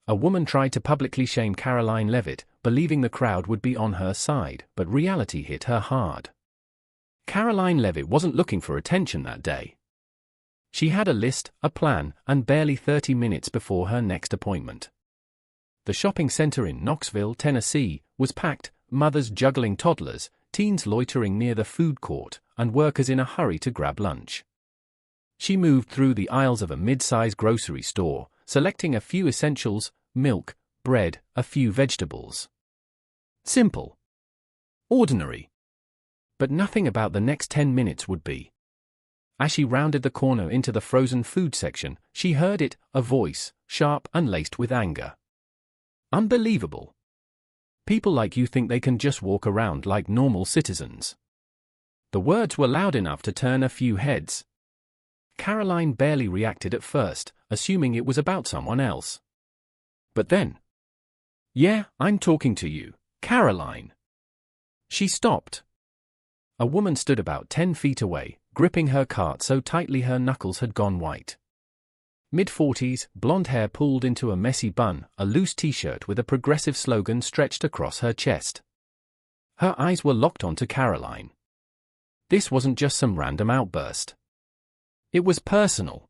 A woman tried to publicly shame Karoline Leavitt, believing the crowd would be on her side, but reality hit her hard. Karoline Leavitt wasn't looking for attention that day. She had a list, a plan, and barely 30 minutes before her next appointment. The shopping center in Knoxville, Tennessee, was packed, mothers juggling toddlers, teens loitering near the food court, and workers in a hurry to grab lunch. She moved through the aisles of a mid-size grocery store, selecting a few essentials, milk, bread, a few vegetables. Simple. Ordinary. But nothing about the next 10 minutes would be. As she rounded the corner into the frozen food section, she heard it, a voice, sharp and laced with anger. Unbelievable. People like you think they can just walk around like normal citizens. The words were loud enough to turn a few heads. Karoline barely reacted at first, assuming it was about someone else. But then, "Yeah, I'm talking to you, Karoline." She stopped. A woman stood about 10 feet away, gripping her cart so tightly her knuckles had gone white. Mid-40s, blonde hair pulled into a messy bun, a loose t-shirt with a progressive slogan stretched across her chest. Her eyes were locked onto Karoline. This wasn't just some random outburst. It was personal.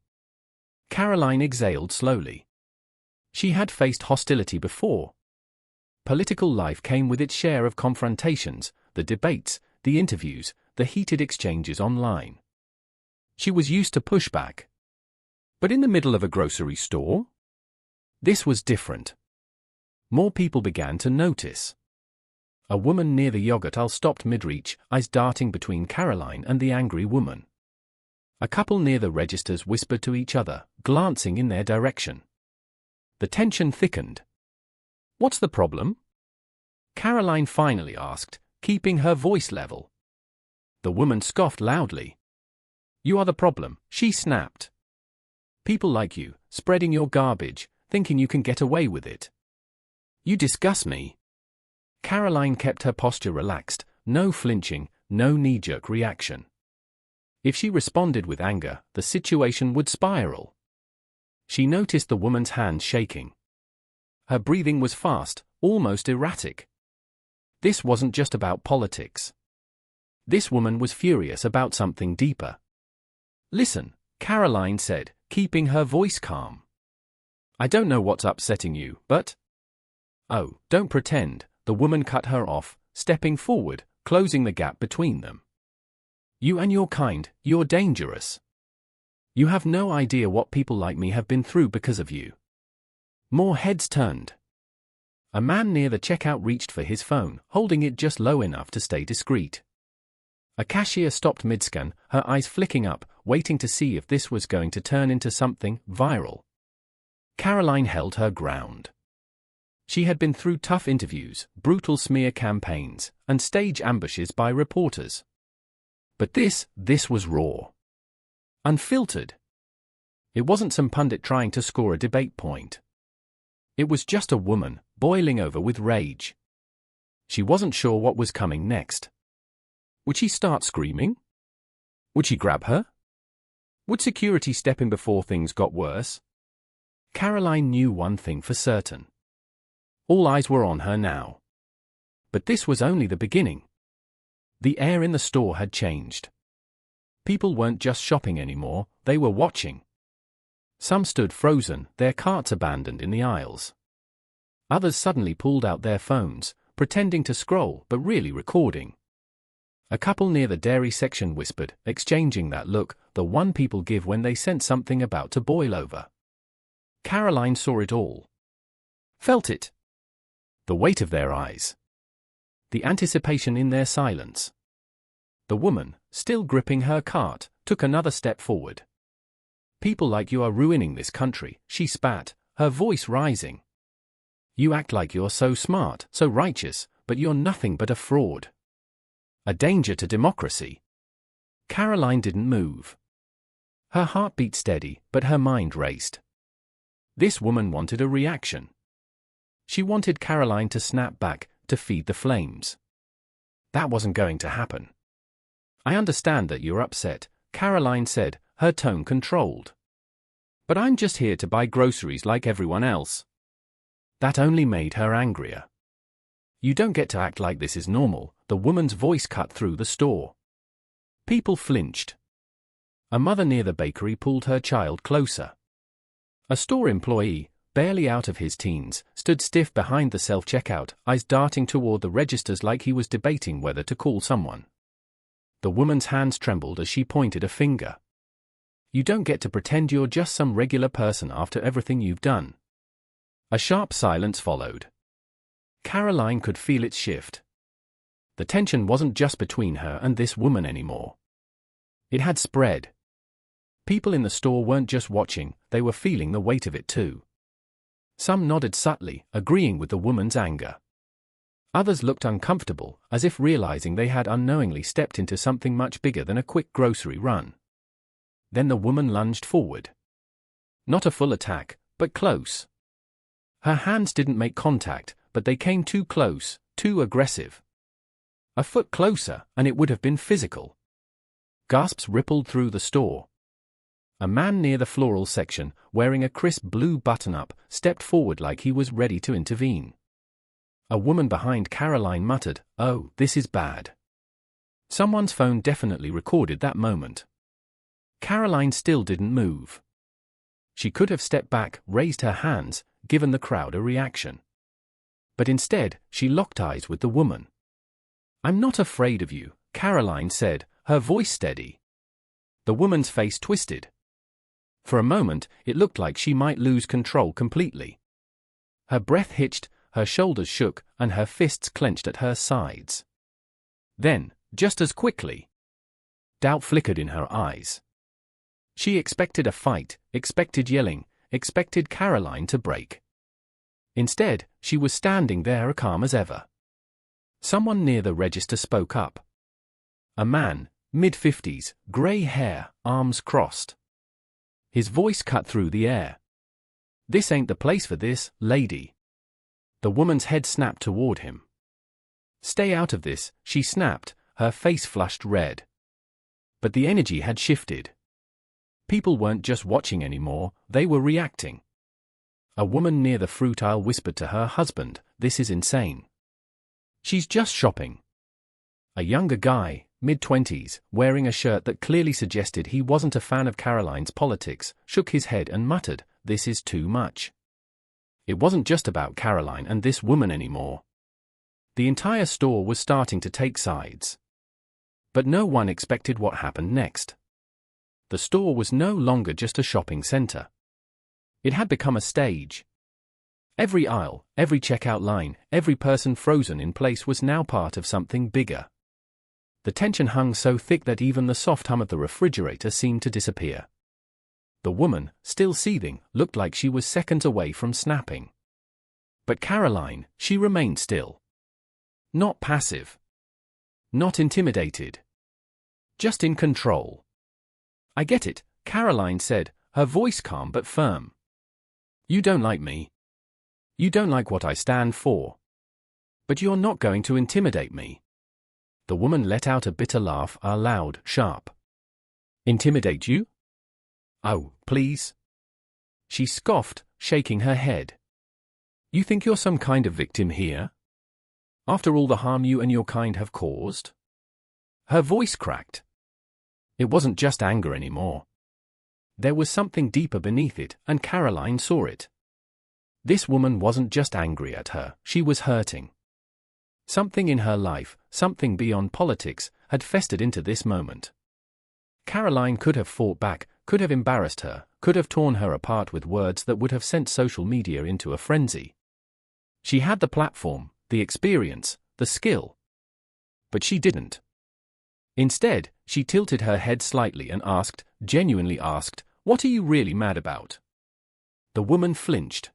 Karoline exhaled slowly. She had faced hostility before. Political life came with its share of confrontations, the debates, the interviews, the heated exchanges online. She was used to pushback. But in the middle of a grocery store? This was different. More people began to notice. A woman near the yogurt aisle stopped mid-reach, eyes darting between Karoline and the angry woman. A couple near the registers whispered to each other, glancing in their direction. The tension thickened. "What's the problem?" Karoline finally asked, keeping her voice level. The woman scoffed loudly. "You are the problem," she snapped. "People like you, spreading your garbage, thinking you can get away with it. You disgust me." Karoline kept her posture relaxed, no flinching, no knee-jerk reaction. If she responded with anger, the situation would spiral. She noticed the woman's hand shaking. Her breathing was fast, almost erratic. This wasn't just about politics. This woman was furious about something deeper. "Listen," Karoline said, keeping her voice calm. "I don't know what's upsetting you, but—" "Oh, don't pretend," the woman cut her off, stepping forward, closing the gap between them. "You and your kind, you're dangerous. You have no idea what people like me have been through because of you." More heads turned. A man near the checkout reached for his phone, holding it just low enough to stay discreet. A cashier stopped mid-scan, her eyes flicking up, waiting to see if this was going to turn into something viral. Karoline held her ground. She had been through tough interviews, brutal smear campaigns, and stage ambushes by reporters. But this was raw. Unfiltered. It wasn't some pundit trying to score a debate point. It was just a woman, boiling over with rage. She wasn't sure what was coming next. Would she start screaming? Would she grab her? Would security step in before things got worse? Karoline knew one thing for certain. All eyes were on her now. But this was only the beginning. The air in the store had changed. People weren't just shopping anymore, they were watching. Some stood frozen, their carts abandoned in the aisles. Others suddenly pulled out their phones, pretending to scroll but really recording. A couple near the dairy section whispered, exchanging that look, the one people give when they sense something about to boil over. Karoline saw it all. Felt it. The weight of their eyes. The anticipation in their silence. The woman, still gripping her cart, took another step forward. "People like you are ruining this country," she spat, her voice rising. "You act like you're so smart, so righteous, but you're nothing but a fraud. A danger to democracy." Karoline didn't move. Her heart beat steady, but her mind raced. This woman wanted a reaction. She wanted Karoline to snap back, to feed the flames. That wasn't going to happen. "I understand that you're upset," Karoline said, her tone controlled. "But I'm just here to buy groceries like everyone else." That only made her angrier. "You don't get to act like this is normal," the woman's voice cut through the store. People flinched. A mother near the bakery pulled her child closer. A store employee, barely out of his teens, stood stiff behind the self-checkout, eyes darting toward the registers like he was debating whether to call someone. The woman's hands trembled as she pointed a finger. "You don't get to pretend you're just some regular person after everything you've done." A sharp silence followed. Karoline could feel it shift. The tension wasn't just between her and this woman anymore. It had spread. People in the store weren't just watching, they were feeling the weight of it too. Some nodded subtly, agreeing with the woman's anger. Others looked uncomfortable, as if realizing they had unknowingly stepped into something much bigger than a quick grocery run. Then the woman lunged forward. Not a full attack, but close. Her hands didn't make contact, but they came too close, too aggressive. A foot closer, and it would have been physical. Gasps rippled through the store. A man near the floral section, wearing a crisp blue button-up, stepped forward like he was ready to intervene. A woman behind Karoline muttered, "Oh, this is bad." Someone's phone definitely recorded that moment. Karoline still didn't move. She could have stepped back, raised her hands, given the crowd a reaction. But instead, she locked eyes with the woman. "I'm not afraid of you," Karoline said, her voice steady. The woman's face twisted. For a moment, it looked like she might lose control completely. Her breath hitched, her shoulders shook, and her fists clenched at her sides. Then, just as quickly, doubt flickered in her eyes. She expected a fight, expected yelling, expected Karoline to break. Instead, she was standing there calm as ever. Someone near the register spoke up. A man, mid-50s, grey hair, arms crossed. His voice cut through the air. "This ain't the place for this, lady." The woman's head snapped toward him. "Stay out of this," she snapped, her face flushed red. But the energy had shifted. People weren't just watching anymore, they were reacting. A woman near the fruit aisle whispered to her husband, "This is insane. She's just shopping." A younger guy, mid-20s, wearing a shirt that clearly suggested he wasn't a fan of Karoline's politics, shook his head and muttered, "This is too much." It wasn't just about Karoline and this woman anymore. The entire store was starting to take sides. But no one expected what happened next. The store was no longer just a shopping center. It had become a stage. Every aisle, every checkout line, every person frozen in place was now part of something bigger. The tension hung so thick that even the soft hum of the refrigerator seemed to disappear. The woman, still seething, looked like she was seconds away from snapping. But Karoline, she remained still. Not passive. Not intimidated. Just in control. "I get it," Karoline said, her voice calm but firm. "You don't like me. You don't like what I stand for. But you're not going to intimidate me." The woman let out a bitter laugh, loud, sharp. "Intimidate you? Oh, please." She scoffed, shaking her head. "You think you're some kind of victim here? After all the harm you and your kind have caused?" Her voice cracked. It wasn't just anger anymore. There was something deeper beneath it, and Karoline saw it. This woman wasn't just angry at her, she was hurting. Something in her life, something beyond politics, had festered into this moment. Karoline could have fought back, could have embarrassed her, could have torn her apart with words that would have sent social media into a frenzy. She had the platform, the experience, the skill. But she didn't. Instead, she tilted her head slightly and asked, genuinely asked, "What are you really mad about?" The woman flinched.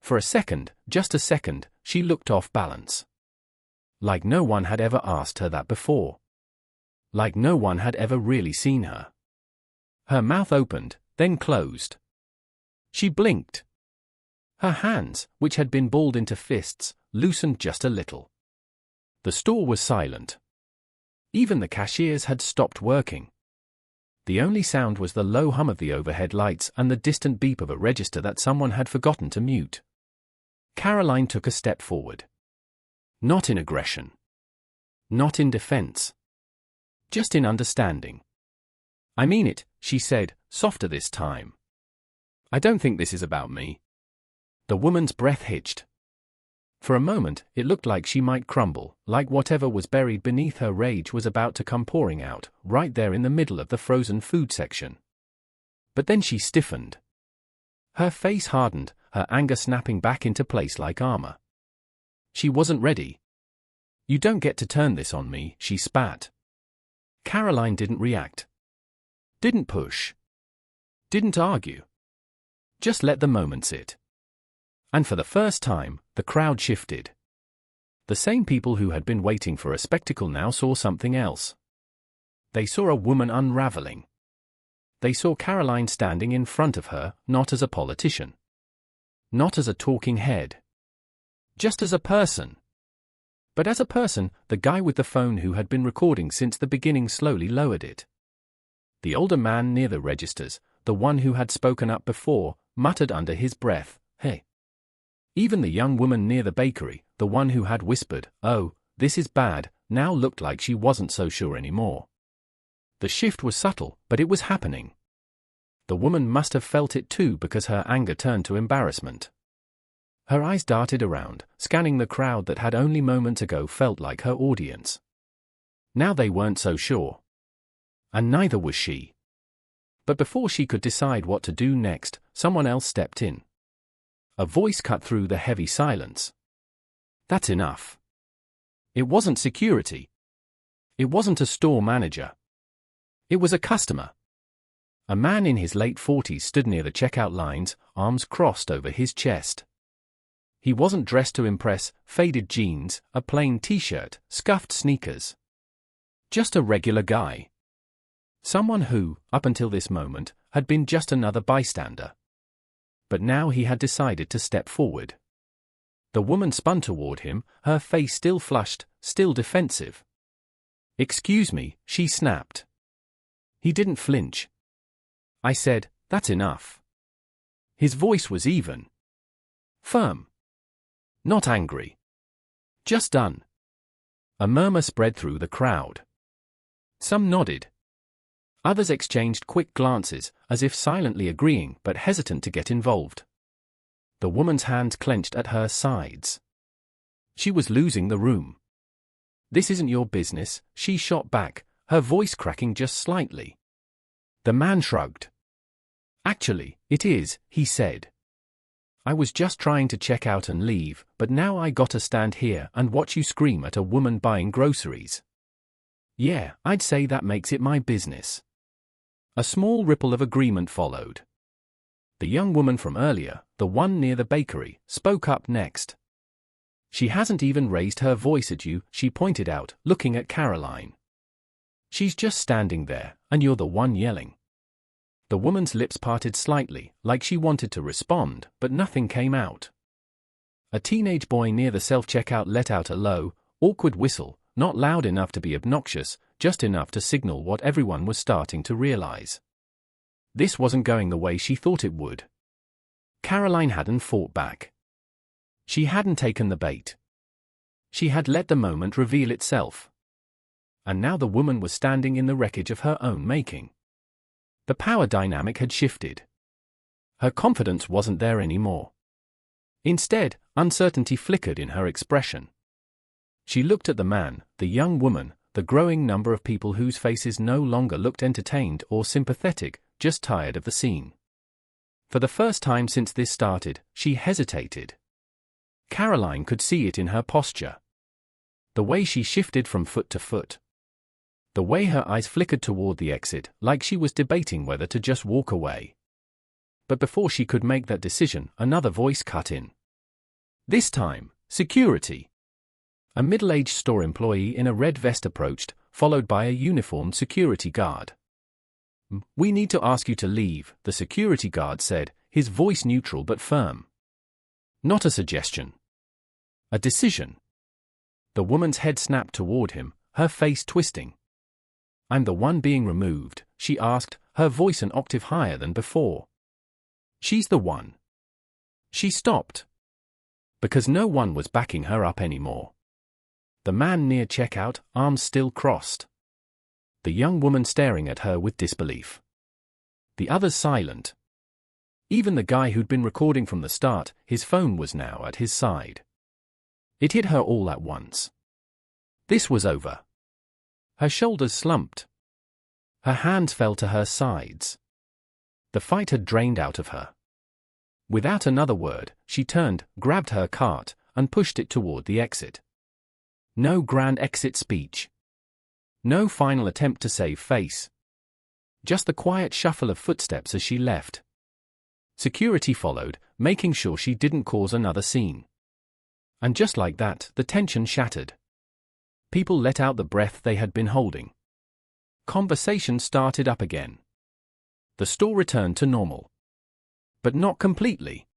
For a second, just a second, she looked off balance. Like no one had ever asked her that before. Like no one had ever really seen her. Her mouth opened, then closed. She blinked. Her hands, which had been balled into fists, loosened just a little. The store was silent. Even the cashiers had stopped working. The only sound was the low hum of the overhead lights and the distant beep of a register that someone had forgotten to mute. Karoline took a step forward. Not in aggression. Not in defense. Just in understanding. "I mean it," she said, softer this time. "I don't think this is about me." The woman's breath hitched. For a moment, it looked like she might crumble, like whatever was buried beneath her rage was about to come pouring out, right there in the middle of the frozen food section. But then she stiffened. Her face hardened, her anger snapping back into place like armor. She wasn't ready. "You don't get to turn this on me," she spat. Karoline didn't react. Didn't push. Didn't argue. Just let the moment sit. And for the first time, the crowd shifted. The same people who had been waiting for a spectacle now saw something else. They saw a woman unraveling. They saw Karoline standing in front of her, not as a politician. Not as a talking head. Just as a person. But as a person, the guy with the phone who had been recording since the beginning slowly lowered it. The older man near the registers, the one who had spoken up before, muttered under his breath, "Hey." Even the young woman near the bakery, the one who had whispered, "Oh, this is bad," now looked like she wasn't so sure anymore. The shift was subtle, but it was happening. The woman must have felt it too because her anger turned to embarrassment. Her eyes darted around, scanning the crowd that had only moments ago felt like her audience. Now they weren't so sure. And neither was she. But before she could decide what to do next, someone else stepped in. A voice cut through the heavy silence. "That's enough." It wasn't security. It wasn't a store manager. It was a customer. A man in his late 40s stood near the checkout lines, arms crossed over his chest. He wasn't dressed to impress, faded jeans, a plain t-shirt, scuffed sneakers. Just a regular guy. Someone who, up until this moment, had been just another bystander. But now he had decided to step forward. The woman spun toward him, her face still flushed, still defensive. "Excuse me," she snapped. He didn't flinch. "I said, that's enough." His voice was even. Firm. Not angry. Just done. A murmur spread through the crowd. Some nodded. Others exchanged quick glances, as if silently agreeing but hesitant to get involved. The woman's hands clenched at her sides. She was losing the room. "This isn't your business," she shot back, her voice cracking just slightly. The man shrugged. "Actually, it is," he said. "I was just trying to check out and leave, but now I gotta stand here and watch you scream at a woman buying groceries. Yeah, I'd say that makes it my business." A small ripple of agreement followed. The young woman from earlier, the one near the bakery, spoke up next. "She hasn't even raised her voice at you," she pointed out, looking at Karoline. "She's just standing there, and you're the one yelling." The woman's lips parted slightly, like she wanted to respond, but nothing came out. A teenage boy near the self-checkout let out a low, awkward whistle, not loud enough to be obnoxious, just enough to signal what everyone was starting to realize. This wasn't going the way she thought it would. Karoline hadn't fought back. She hadn't taken the bait. She had let the moment reveal itself. And now the woman was standing in the wreckage of her own making. The power dynamic had shifted. Her confidence wasn't there anymore. Instead, uncertainty flickered in her expression. She looked at the man, the young woman, the growing number of people whose faces no longer looked entertained or sympathetic, just tired of the scene. For the first time since this started, she hesitated. Karoline could see it in her posture. The way she shifted from foot to foot. The way her eyes flickered toward the exit, like she was debating whether to just walk away. But before she could make that decision, another voice cut in. This time, security. A middle-aged store employee in a red vest approached, followed by a uniformed security guard. "We need to ask you to leave," the security guard said, his voice neutral but firm. Not a suggestion. A decision. The woman's head snapped toward him, her face twisting. "I'm the one being removed," she asked, her voice an octave higher than before. "She's the one." She stopped. because no one was backing her up anymore. The man near checkout, arms still crossed. The young woman staring at her with disbelief. The others silent. Even the guy who'd been recording from the start, his phone was now at his side. It hit her all at once. This was over. Her shoulders slumped. Her hands fell to her sides. The fight had drained out of her. Without another word, she turned, grabbed her cart, and pushed it toward the exit. No grand exit speech. No final attempt to save face. Just the quiet shuffle of footsteps as she left. Security followed, making sure she didn't cause another scene. And just like that, the tension shattered. People let out the breath they had been holding. Conversation started up again. The store returned to normal. But not completely.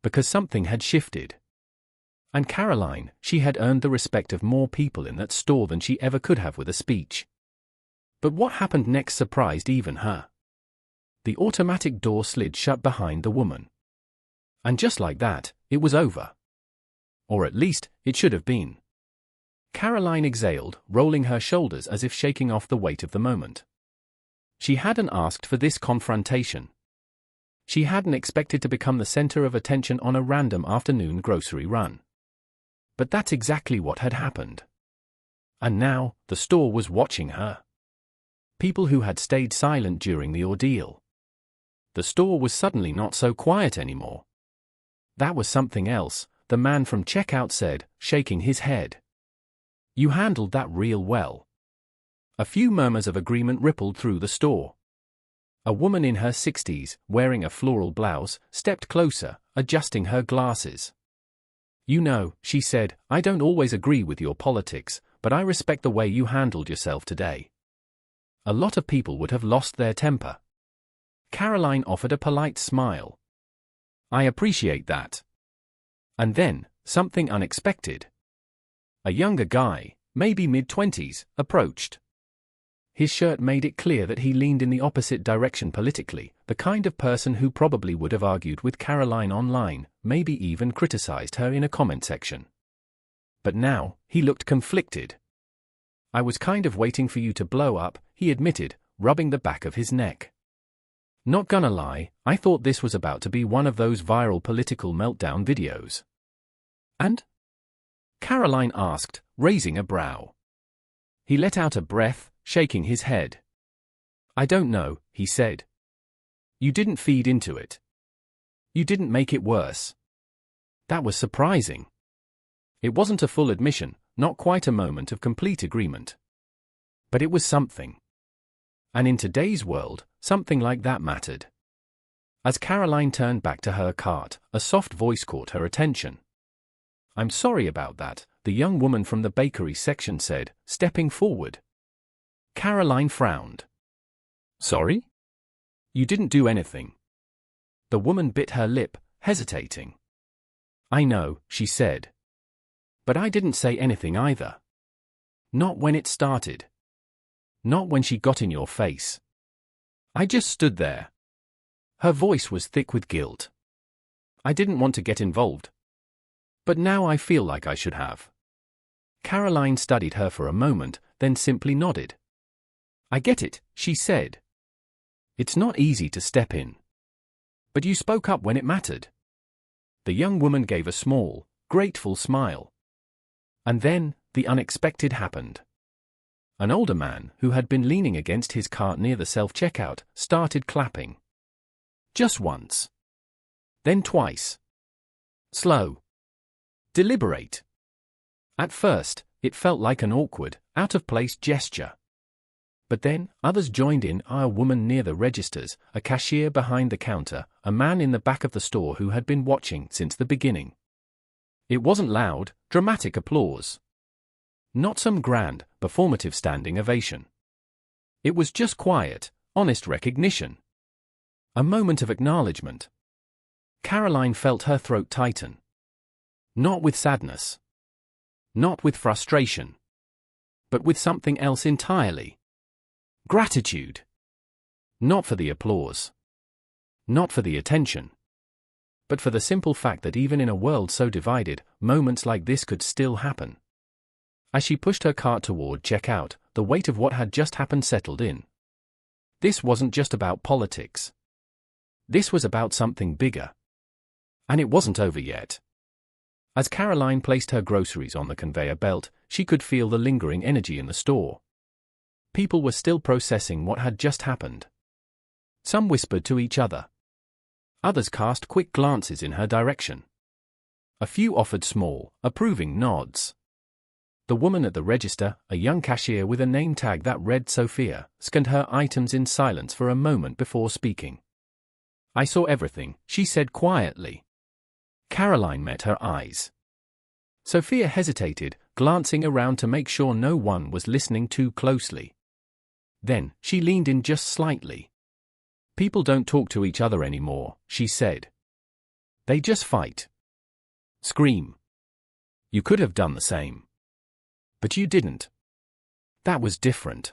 Because something had shifted. And Karoline, she had earned the respect of more people in that store than she ever could have with a speech. But what happened next surprised even her. The automatic door slid shut behind the woman. And just like that, it was over. Or at least, it should have been. Karoline exhaled, rolling her shoulders as if shaking off the weight of the moment. She hadn't asked for this confrontation. She hadn't expected to become the center of attention on a random afternoon grocery run. But that's exactly what had happened. And now, the store was watching her. People who had stayed silent during the ordeal. The store was suddenly not so quiet anymore. That was something else, the man from checkout said, shaking his head. You handled that real well. A few murmurs of agreement rippled through the store. A woman in her 60s, wearing a floral blouse, stepped closer, adjusting her glasses. You know, she said, I don't always agree with your politics, but I respect the way you handled yourself today. A lot of people would have lost their temper. Karoline offered a polite smile. I appreciate that. And then, something unexpected. A younger guy, maybe mid-20s, approached. His shirt made it clear that he leaned in the opposite direction politically, the kind of person who probably would have argued with Karoline online, maybe even criticized her in a comment section. But now, he looked conflicted. I was kind of waiting for you to blow up, he admitted, rubbing the back of his neck. Not gonna lie, I thought this was about to be one of those viral political meltdown videos. And? Karoline asked, raising a brow. He let out a breath, shaking his head. I don't know, he said. You didn't feed into it. You didn't make it worse. That was surprising. It wasn't a full admission, not quite a moment of complete agreement. But it was something. And in today's world, something like that mattered. As Karoline turned back to her cart, a soft voice caught her attention. I'm sorry about that, the young woman from the bakery section said, stepping forward. Karoline frowned. Sorry? You didn't do anything. The woman bit her lip, hesitating. I know, she said. But I didn't say anything either. Not when it started. Not when she got in your face. I just stood there. Her voice was thick with guilt. I didn't want to get involved. But now I feel like I should have. Karoline studied her for a moment, then simply nodded. I get it, she said. It's not easy to step in. But you spoke up when it mattered. The young woman gave a small, grateful smile. And then, the unexpected happened. An older man, who had been leaning against his cart near the self-checkout, started clapping. Just once. Then twice. Slow. Deliberate. At first, it felt like an awkward, out-of-place gesture. But then, others joined in, a woman near the registers, a cashier behind the counter, a man in the back of the store who had been watching since the beginning. It wasn't loud, dramatic applause. Not some grand, performative standing ovation. It was just quiet, honest recognition. A moment of acknowledgement. Karoline felt her throat tighten. Not with sadness. Not with frustration. But with something else entirely. Gratitude. Not for the applause. Not for the attention. but for the simple fact that even in a world so divided, moments like this could still happen. As she pushed her cart toward checkout, the weight of what had just happened settled in. This wasn't just about politics. This was about something bigger. And it wasn't over yet. As Karoline placed her groceries on the conveyor belt, she could feel the lingering energy in the store. People were still processing what had just happened. Some whispered to each other. Others cast quick glances in her direction. A few offered small, approving nods. The woman at the register, a young cashier with a name tag that read Sophia, scanned her items in silence for a moment before speaking. "I saw everything," she said quietly. Karoline met her eyes. Sophia hesitated, glancing around to make sure no one was listening too closely. Then, she leaned in just slightly. "People don't talk to each other anymore," she said. "They just fight. Scream. You could have done the same. But you didn't. That was different."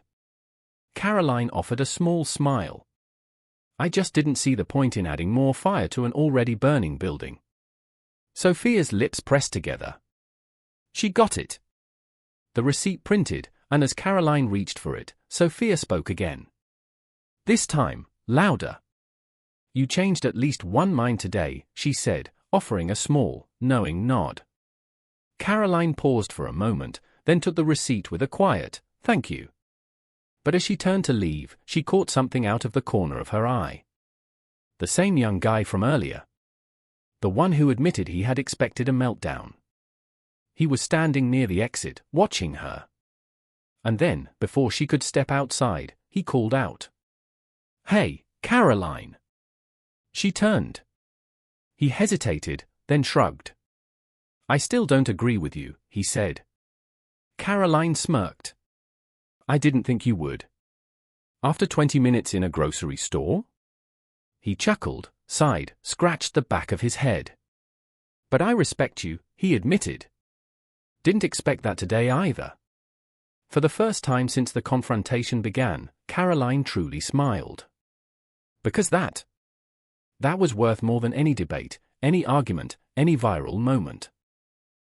Karoline offered a small smile. "I just didn't see the point in adding more fire to an already burning building." Sophia's lips pressed together. She got it. The receipt printed, and as Karoline reached for it, Sophia spoke again. This time, louder. "You changed at least one mind today," she said, offering a small, knowing nod. Karoline paused for a moment, then took the receipt with a quiet, "Thank you." But as she turned to leave, she caught something out of the corner of her eye. The same young guy from earlier. The one who admitted he had expected a meltdown. He was standing near the exit, watching her. And then, before she could step outside, he called out. "Hey, Karoline!" She turned. He hesitated, then shrugged. "I still don't agree with you," he said. Karoline smirked. "I didn't think you would. After 20 minutes in a grocery store?" He chuckled, sighed, scratched the back of his head. "But I respect you," he admitted. "Didn't expect that today either." For the first time since the confrontation began, Karoline truly smiled. Because that was worth more than any debate, any argument, any viral moment.